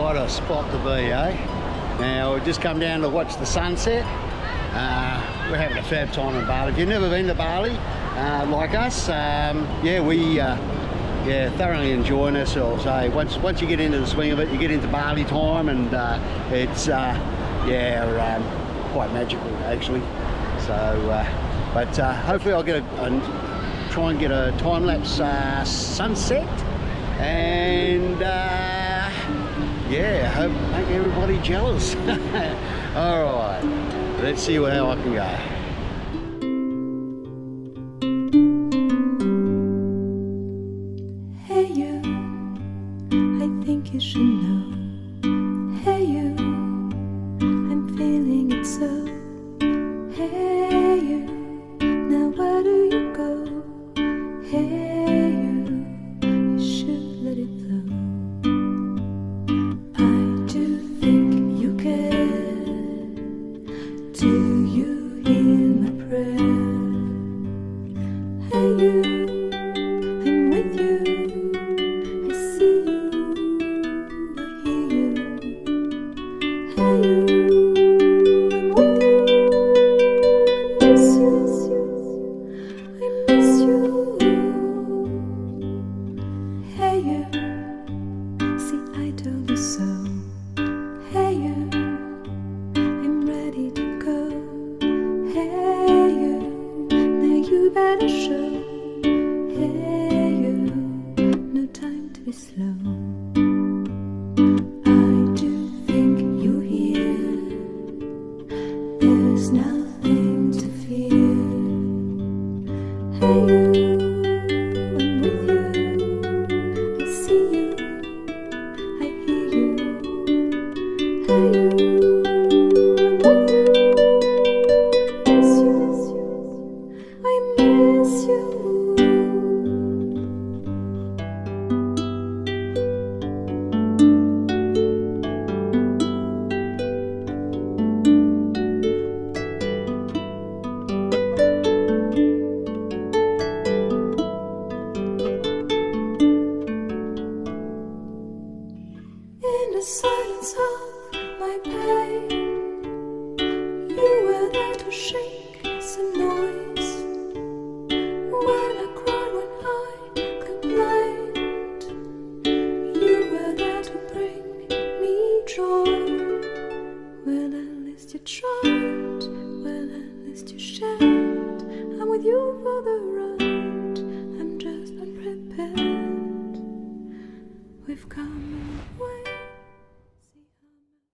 What a spot to be, eh? Now, we've just come down to watch the sunset. We're having a fab time in Bali. If you've never been to Bali, like us, we thoroughly enjoying ourselves. Eh? Once you get into the swing of it, you get into Bali time, and it's quite magical actually. So, but hopefully I'll try and get a time-lapse sunset, and hope make everybody jealous. All right, let's see how I can go. Hey you, I think you should know. Hey you, I'm feeling it so. Hey you, now where do you go? Hey you should let it flow. I do think you care. Do you hear my prayer? Hey you, I'm with you. I see you, I hear you. Hey you, I'm with you. I miss you, I miss you. Hey you, see I told you so. Hey you, I'm ready to go. Hey you, now you better show. Hey you, no time to be slow. I do think you hear. There's nothing to fear. Hey you, I'm with you. I see you, I hear you. Hey you, I'm with you. I miss you, I miss you. In the silence of my pain, you were there to shake some noise. When I cried, when I complained, you were there to bring me joy. Well, at least you tried, well, at least you shared. I'm with you for the ride, I'm just unprepared. We've come a long way.